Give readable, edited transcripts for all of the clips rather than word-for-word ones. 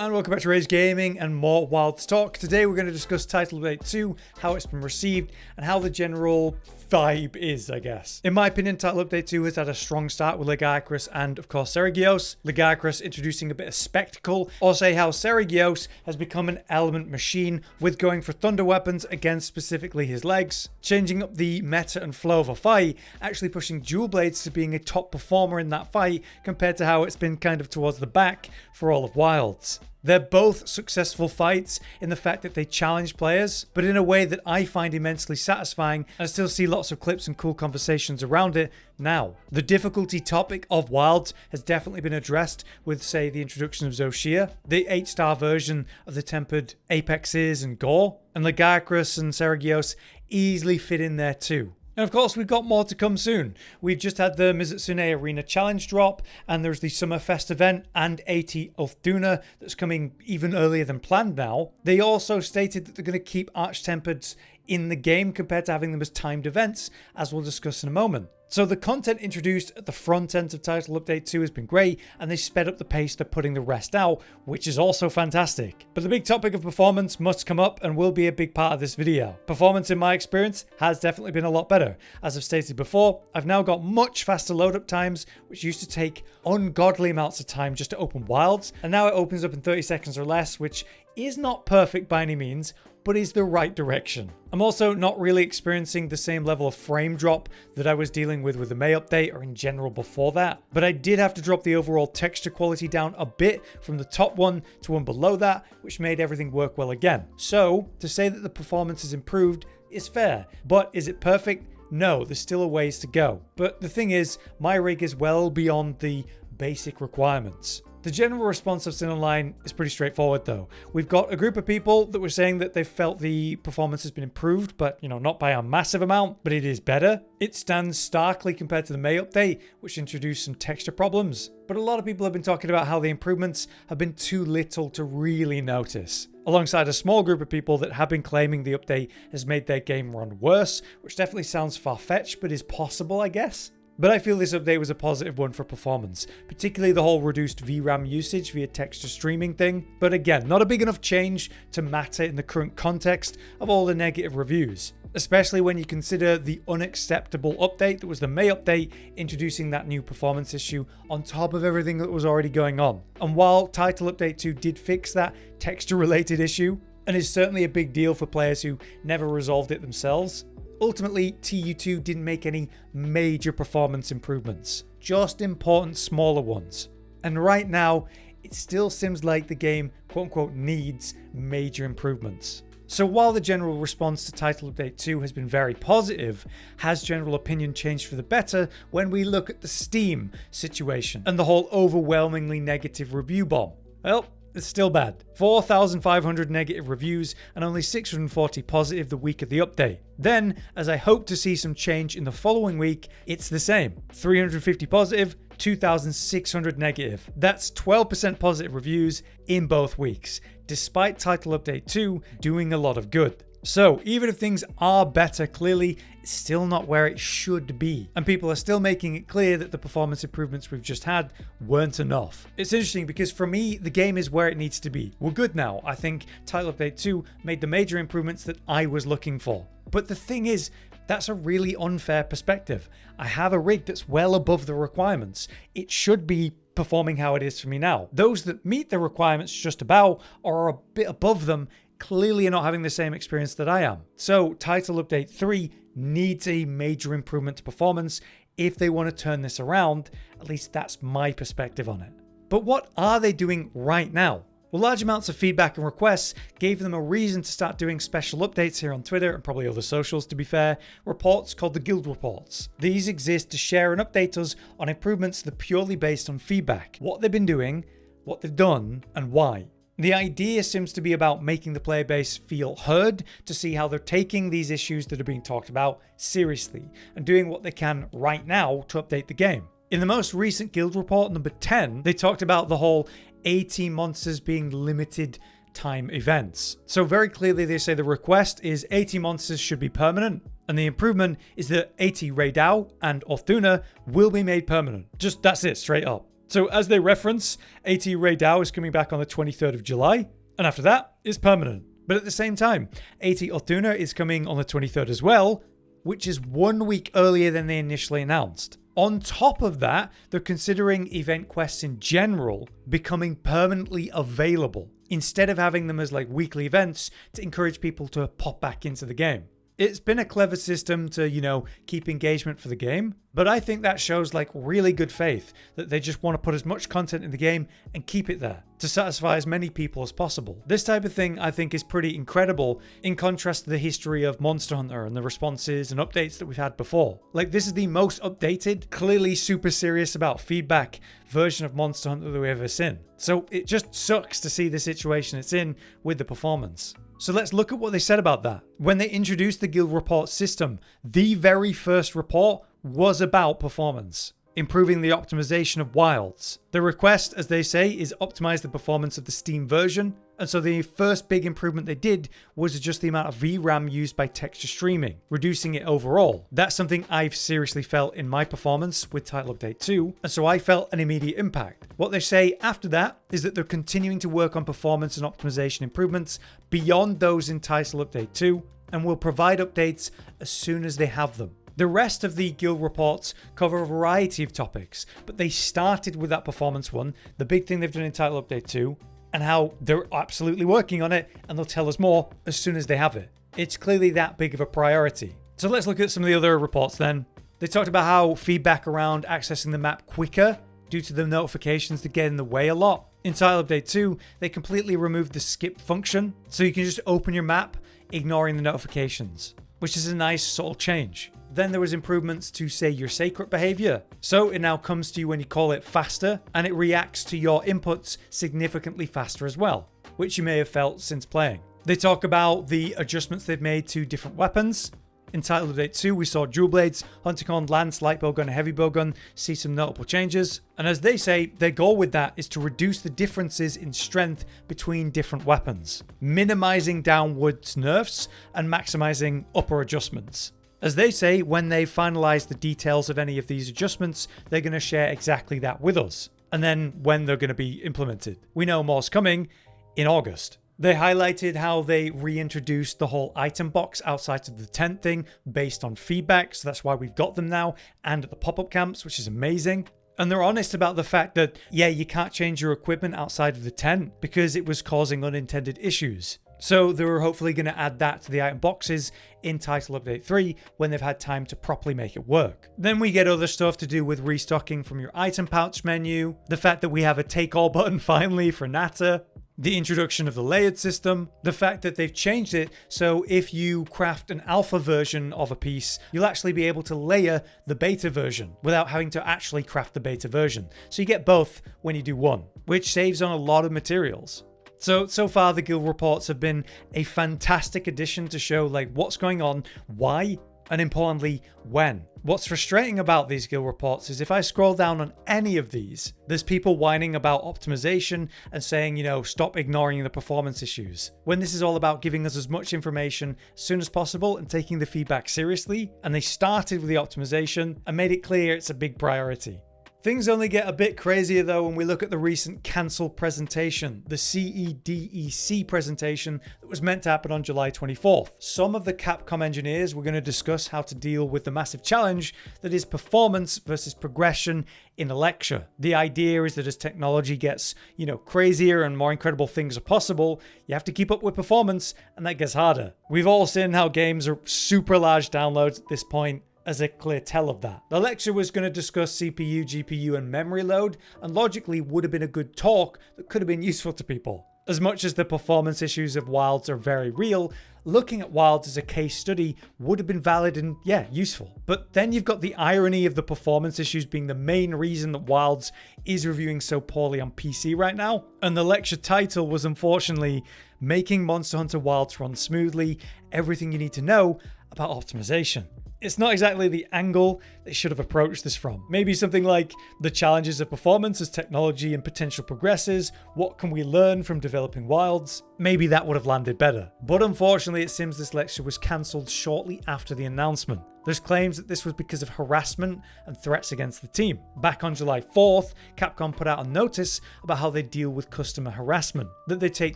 And welcome back to Rage Gaming and more Wilds talk. Today we're going to discuss Title Update 2, how it's been received, and how the general vibe is, I guess. In my opinion, Title Update 2 has had a strong start with Lagiacrus and, of course, seregios. Lagiacrus introducing a bit of spectacle, or say how seregios has become an element machine with going for thunder weapons against specifically his legs, changing up the meta and flow of a fight, actually pushing dual blades to being a top performer in that fight compared to how it's been kind of towards the back for all of Wilds. They're both successful fights in the fact that they challenge players, but in a way that I find immensely satisfying, and I still see lots of clips and cool conversations around it now. The difficulty topic of Wilds has definitely been addressed with, say, the introduction of shia, the 8-star version of the tempered apexes and gore, and Lagiacrus and seregios easily fit in there too. And of course, we've got more to come soon. We've just had the Mizutsune Arena Challenge drop, and there's the Summerfest event and 80 of Duna that's coming even earlier than planned now. They also stated that they're going to keep Arch-Tempered in the game compared to having them as timed events, as we'll discuss in a moment. So the content introduced at the front end of Title Update 2 has been great, and they sped up the pace they're putting the rest out, which is also fantastic. But the big topic of performance must come up and will be a big part of this video. Performance, in my experience, has definitely been a lot better. As I've stated before, I've now got much faster load-up times, which used to take ungodly amounts of time just to open Wilds, and now it opens up in 30 seconds or less, which is not perfect by any means, but is the right direction. I'm also not really experiencing the same level of frame drop that I was dealing with the May update or in general before that, but I did have to drop the overall texture quality down a bit from the top one to one below that, which made everything work well again. So to say that the performance has improved is fair, but is it perfect? No, there's still a ways to go. But the thing is, my rig is well beyond the basic requirements. The general response I've seen online is pretty straightforward though. We've got a group of people that were saying that they felt the performance has been improved, but not by a massive amount, but it is better. It stands starkly compared to the May update, which introduced some texture problems. But a lot of people have been talking about how the improvements have been too little to really notice, alongside a small group of people that have been claiming the update has made their game run worse, which definitely sounds far-fetched, but is possible, I guess. But I feel this update was a positive one for performance, particularly the whole reduced VRAM usage via texture streaming thing. But again, not a big enough change to matter in the current context of all the negative reviews, especially when you consider the unacceptable update that was the May update, introducing that new performance issue on top of everything that was already going on. And while Title Update 2 did fix that texture related issue, and is certainly a big deal for players who never resolved it themselves, ultimately, TU2 didn't make any major performance improvements, just important smaller ones. And right now, it still seems like the game quote-unquote needs major improvements. So while the general response to Title Update 2 has been very positive, has general opinion changed for the better when we look at the Steam situation and the whole overwhelmingly negative review bomb? Well, it's still bad. 4,500 negative reviews and only 640 positive the week of the update. Then, as I hope to see some change in the following week, it's the same. 350 positive, 2,600 negative. That's 12% positive reviews in both weeks, despite Title Update 2 doing a lot of good. So even if things are better, clearly it's still not where it should be, and people are still making it clear that the performance improvements we've just had weren't enough. It's interesting because for me, the game is where it needs to be. We're good now. I think Title Update 2 made the major improvements that I was looking for. But the thing is, that's a really unfair perspective. I have a rig that's well above the requirements. It should be performing how it is for me now. Those that meet the requirements just about or are a bit above them clearly are not having the same experience that I am. So Title Update 3 needs a major improvement to performance if they want to turn this around. At least that's my perspective on it. But what are they doing right now? Well, large amounts of feedback and requests gave them a reason to start doing special updates here on Twitter and probably other socials, to be fair, reports called the Guild Reports. These exist to share and update us on improvements that are purely based on feedback, what they've been doing, what they've done, and why. The idea seems to be about making the player base feel heard, to see how they're taking these issues that are being talked about seriously and doing what they can right now to update the game. In the most recent Guild Report, number 10, they talked about the whole 80 monsters being limited time events. So very clearly they say the request is 80 monsters should be permanent, and the improvement is that 80 Raidao and Orthuna will be made permanent. Just that's it, straight up. So as they reference, AT Ray Dao is coming back on the 23rd of July, and after that, it's permanent. But at the same time, AT Altuna is coming on the 23rd as well, which is 1 week earlier than they initially announced. On top of that, they're considering event quests in general becoming permanently available, instead of having them as like weekly events to encourage people to pop back into the game. It's been a clever system to, keep engagement for the game, but I think that shows like really good faith that they just want to put as much content in the game and keep it there to satisfy as many people as possible. This type of thing I think is pretty incredible in contrast to the history of Monster Hunter and the responses and updates that we've had before. Like, this is the most updated, clearly super serious about feedback version of Monster Hunter that we've ever seen. So it just sucks to see the situation it's in with the performance. So let's look at what they said about that. When they introduced the guild report system, the very first report was about performance, improving the optimization of wilds. The request, as they say, is optimize the performance of the Steam version. And so the first big improvement they did was adjust the amount of VRAM used by texture streaming, reducing it overall. That's something I've seriously felt in my performance with Title Update 2, and so I felt an immediate impact. What they say after that is that they're continuing to work on performance and optimization improvements beyond those in Title Update 2, and will provide updates as soon as they have them. The rest of the guild reports cover a variety of topics, but they started with that performance one, the big thing they've done in Title Update 2, and how they're absolutely working on it, and they'll tell us more as soon as they have it. It's clearly that big of a priority. So let's look at some of the other reports then. They talked about how feedback around accessing the map quicker due to the notifications that get in the way a lot. In Title Update 2, they completely removed the skip function, so you can just open your map ignoring the notifications, which is a nice subtle change. Then there was improvements to, say, your seikret behavior. So it now comes to you when you call it faster, and it reacts to your inputs significantly faster as well, which you may have felt since playing. They talk about the adjustments they've made to different weapons. In Title Update 2, we saw dual blades, hunting on lance, light bowgun, and heavy bowgun see some notable changes. And as they say, their goal with that is to reduce the differences in strength between different weapons, minimizing downwards nerfs and maximizing upper adjustments. As they say, when they finalize the details of any of these adjustments, they're going to share exactly that with us. And then when they're going to be implemented. We know more's coming in August. They highlighted how they reintroduced the whole item box outside of the tent thing based on feedback. So that's why we've got them now, and at the pop-up camps, which is amazing. And they're honest about the fact that, yeah, you can't change your equipment outside of the tent because it was causing unintended issues. So they were hopefully going to add that to the item boxes in Title Update 3 when they've had time to properly make it work. Then we get other stuff to do with restocking from your item pouch menu, the fact that we have a take all button finally for Nata, the introduction of the layered system, the fact that they've changed it so if you craft an alpha version of a piece, you'll actually be able to layer the beta version without having to actually craft the beta version. So you get both when you do one, which saves on a lot of materials. So far the guild reports have been a fantastic addition to show like what's going on, why, and importantly, when. What's frustrating about these guild reports is if I scroll down on any of these, there's people whining about optimization and saying, stop ignoring the performance issues. When this is all about giving us as much information as soon as possible and taking the feedback seriously, and they started with the optimization and made it clear it's a big priority. Things only get a bit crazier though when we look at the recent cancelled presentation, the CEDEC presentation that was meant to happen on July 24th. Some of the Capcom engineers were going to discuss how to deal with the massive challenge that is performance versus progression in a lecture. The idea is that as technology gets, crazier and more incredible things are possible, you have to keep up with performance, and that gets harder. We've all seen how games are super large downloads at this point, as a clear tell of that. The lecture was going to discuss CPU, GPU, and memory load, and logically would have been a good talk that could have been useful to people. As much as the performance issues of Wilds are very real, looking at Wilds as a case study would have been valid and, useful. But then you've got the irony of the performance issues being the main reason that Wilds is reviewing so poorly on PC right now. And the lecture title was unfortunately Making Monster Hunter Wilds Run Smoothly, Everything You Need to Know About Optimization. It's not exactly the angle they should have approached this from. Maybe something like the challenges of performance as technology and potential progresses. What can we learn from developing Wilds? Maybe that would have landed better. But unfortunately, it seems this lecture was cancelled shortly after the announcement. There's claims that this was because of harassment and threats against the team. Back on July 4th, Capcom put out a notice about how they deal with customer harassment, that they take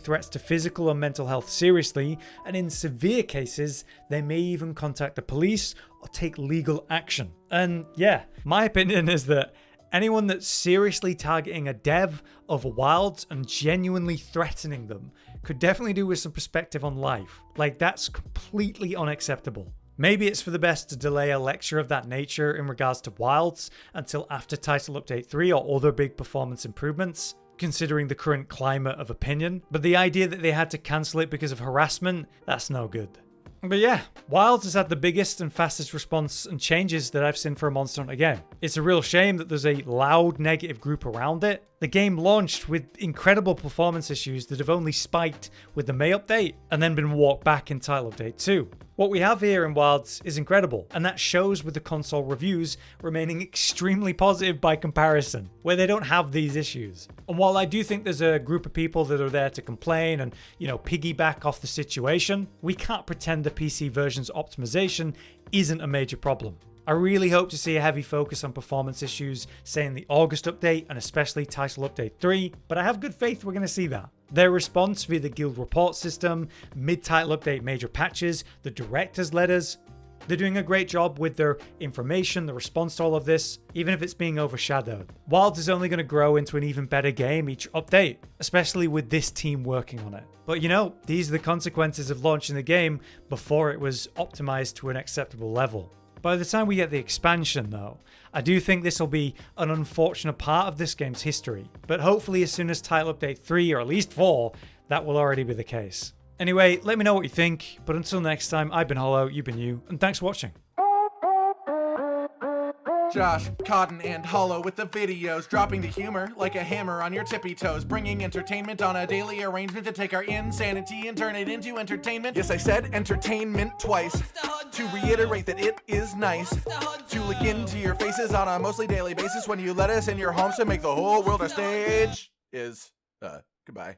threats to physical and mental health seriously, and in severe cases, they may even contact the police or take legal action. And yeah, my opinion is that anyone that's seriously targeting a dev of Wilds and genuinely threatening them could definitely do with some perspective on life. Like, that's completely unacceptable. Maybe it's for the best to delay a lecture of that nature in regards to Wilds until after Title Update 3 or other big performance improvements, considering the current climate of opinion. But the idea that they had to cancel it because of harassment, that's no good. But yeah, Wilds has had the biggest and fastest response and changes that I've seen for a Monster Hunter game. It's a real shame that there's a loud negative group around it. The game launched with incredible performance issues that have only spiked with the May update and then been walked back in Title Update 2. What we have here in Wilds is incredible, and that shows with the console reviews remaining extremely positive by comparison, where they don't have these issues. And while I do think there's a group of people that are there to complain and, piggyback off the situation, we can't pretend the PC version's optimization isn't a major problem. I really hope to see a heavy focus on performance issues, say in the August update and especially Title Update 3, but I have good faith we're going to see that. Their response via the guild report system, mid-title update major patches, the director's letters, they're doing a great job with their information, the response to all of this, even if it's being overshadowed. Wilds is only going to grow into an even better game each update, especially with this team working on it. But these are the consequences of launching the game before it was optimized to an acceptable level. By the time we get the expansion though, I do think this will be an unfortunate part of this game's history, but hopefully as soon as Title Update 3 or at least 4, that will already be the case. Anyway, let me know what you think, but until next time, I've been Hollow, you've been you, and thanks for watching. Josh, Cotton, and Hollow with the videos, dropping the humor like a hammer on your tippy toes, bringing entertainment on a daily arrangement to take our insanity and turn it into entertainment. Yes, I said entertainment twice, to reiterate that it is nice to look into your faces on a mostly daily basis when you let us in your homes to make the whole world a stage. Goodbye.